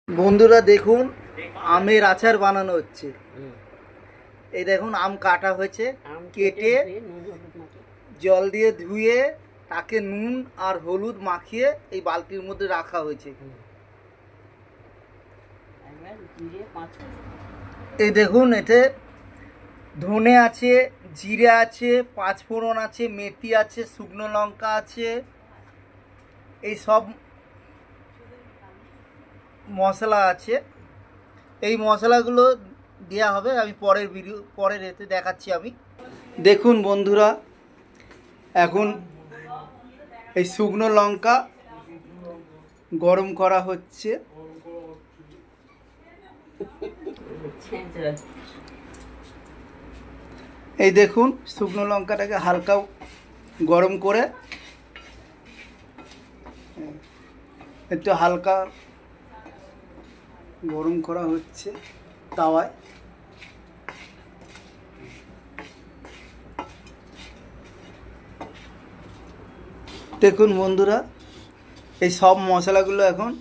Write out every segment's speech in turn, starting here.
বন্ধুরা দেখুন আমের আচার বানানো হচ্ছে। এই দেখুন আম কাটা হয়েছে, কেটে জল দিয়ে ধুয়ে তাকে নুন আর হলুদ মাখিয়ে এই বালতির মধ্যে রাখা হয়েছে। এই দেখুন এতে ধনে আছে, জিরে আছে, পাঁচফোড়ন আছে, মেথি আছে, শুকনো লঙ্কা আছে, এই সব মশলা আছে। এই মশলাগুলো দেওয়া হবে, আমি পরের এতে দেখাচ্ছি। আমি দেখুন বন্ধুরা, এখন এই শুকনো লঙ্কা গরম করা হচ্ছে। এই দেখুন শুকনো লঙ্কাটাকে হালকা গরম করে একটু হালকা গরম করা হচ্ছে তাওয়ায়। দেখুন বন্ধুরা, এই সব মশলাগুলো এখন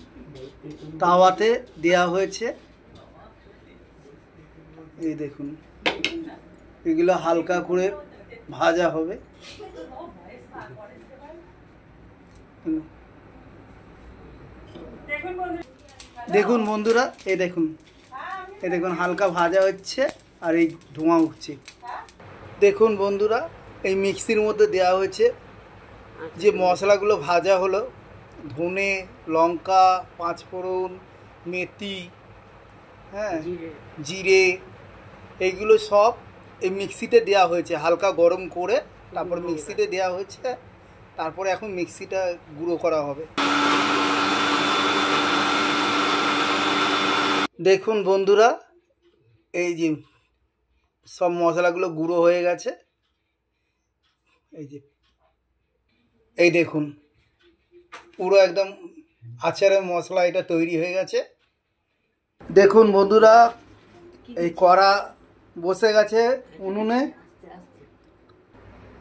তাওয়াতে দেওয়া হয়েছে। এই দেখুন এগুলো হালকা করে ভাজা হবে। দেখুন বন্ধুরা, এই দেখুন হালকা ভাজা হচ্ছে আর এই ধোঁয়া উঠছে। দেখুন বন্ধুরা, এই মিক্সির মধ্যে দেওয়া হয়েছে যে মশলাগুলো ভাজা হলো, ধনে, লঙ্কা, পাঁচফোড়ন, মেথি, হ্যাঁ, জিরে, এইগুলো সব এই মিক্সিতে দেওয়া হয়েছে। হালকা গরম করে তারপর মিক্সিতে দেওয়া হয়েছে। তারপরে এখন মিক্সিটা গুঁড়ো করা হবে। দেখুন বন্ধুরা, এই যে সব মশলাগুলো গুঁড়ো হয়ে গেছে। এই দেখুন পুরো একদম আচারের মশলা এটা তৈরি হয়ে গেছে। দেখুন বন্ধুরা, এই কড়া বসে গেছে উনুনে।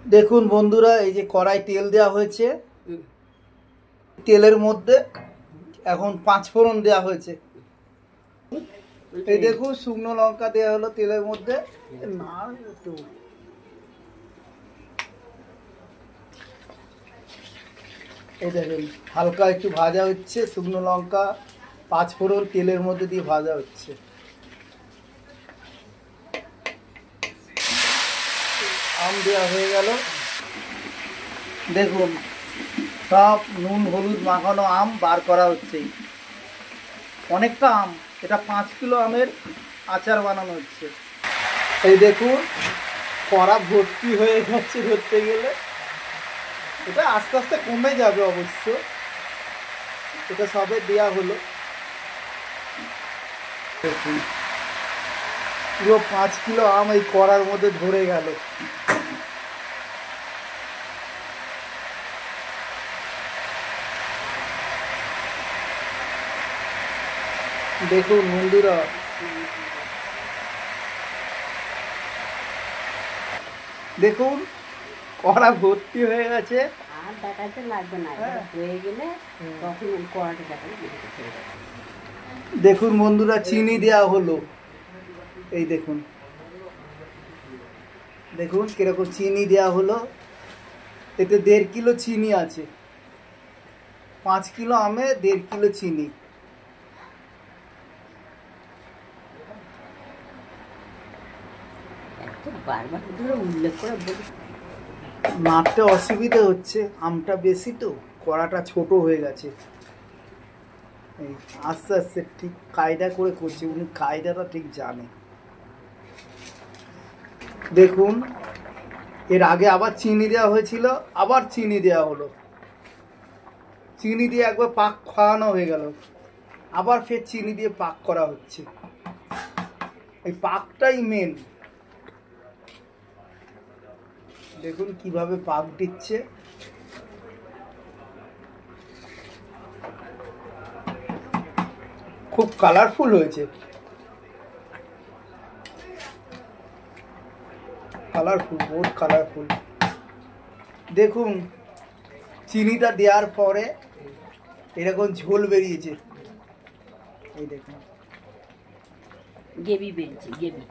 দেখুন বন্ধুরা, এই যে কড়াই তেল দেওয়া হয়েছে, তেলের মধ্যে এখন পাঁচফোড়ন দেওয়া হয়েছে। এই দেখুন শুকনো লঙ্কা দেওয়া হলো তেলের মধ্যে। এই দেখুন হালকা একটু ভাজা হচ্ছে, শুকনো লঙ্কা পাঁচফোড়ন তেলের মধ্যে দিয়ে ভাজা হচ্ছে। আম দেওয়া হয়ে গেল। দেখুন সব নুন হলুদ মাখানো আম বার করা হচ্ছে। অনেকটা আম, এটা 5 কিলো আমের আচার বানানো হচ্ছে। এই দেখুন কড়া ভর্তি হয়ে যাচ্ছে ধরতে গেলে। এটা আস্তে আস্তে কমে যাবে অবশ্য। এটা সবে দেওয়া হলো। দেখুন পুরো 5 কিলো আম এই কড়ার মধ্যে ধরে গেল। দেখুন বন্ধুরা, দেখুন কড়া ভর্তি হয়ে গেছে। আর দেখাতে লাগবে না, হয়ে গেলে তখন কড়াটা দেখালে। দেখুন বন্ধুরা, চিনি দেওয়া হলো। এই দেখুন কিরকম চিনি দেওয়া হলো। এতে 1.5 কিলো চিনি আছে। 5 কিলো আমে 1.5 কিলো চিনি। বারবার ধরে উল্লেখ করে বলি, নাড়তে অসুবিধা হচ্ছে, আমটা বেশি তো, কড়াটা ছোট হয়ে গেছে। এই আস্তে আস্তে ঠিক কায়দা করে করছে, উনি কায়দাটা ঠিক জানে। দেখুন এর আগে আবার চিনি দেওয়া হয়েছিল, আবার চিনি দেওয়া হলো। চিনি দিয়ে একবার পাক খাওয়ানো হয়ে গেল, আবার ফের চিনি দিয়ে পাক করা হচ্ছে। এই পাকটাই মেন। দেখুন কিভাবে পাক দিচ্ছে। খুব কালারফুল হয়েছে, বহুত কালারফুল। দেখুন চিনিটা দেওয়ার পরে এরকম ঝোল বেরিয়েছে। এই দেখুন গেবি বেলছি গেবি।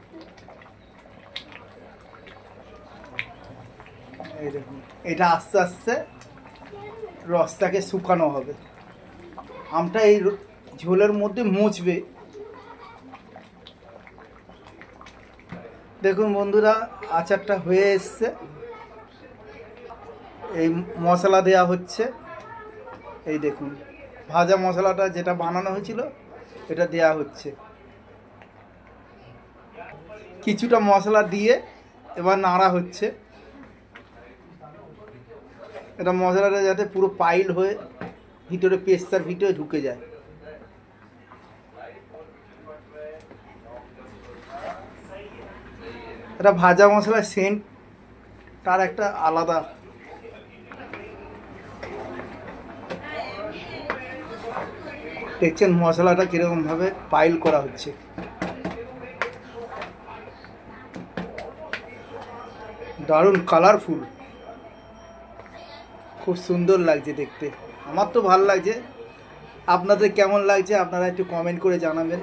এই দেখুন এটা আস্তে আস্তে রসটাকে শুকানো হবে, আমটা এই ঝোলের মধ্যে মুছবে। দেখুন বন্ধুরা আচারটা হয়ে এসছে, এই মশলা দেয়া হচ্ছে। এই দেখুন ভাজা মশলাটা যেটা বানানো হয়েছিল এটা দেয়া হচ্ছে। কিছুটা মশলা দিয়ে এবার নাড়া হচ্ছে, এটা মশলাটা যাতে পুরো পাইল হয়ে ভিতরে পেস্তার ভিতরে ঢুকে যায়। এটা ভাজা মশলার সেন্ট তার একটা আলাদা। দেখছেন মশলাটা কিরকম ভাবে পাইল করা হচ্ছে। দারুণ কালারফুল, খুব সুন্দর লাগছে দেখতে। আমার তো ভালো লাগছে, আপনাদের কেমন লাগছে আপনারা একটু কমেন্ট করে জানাবেন।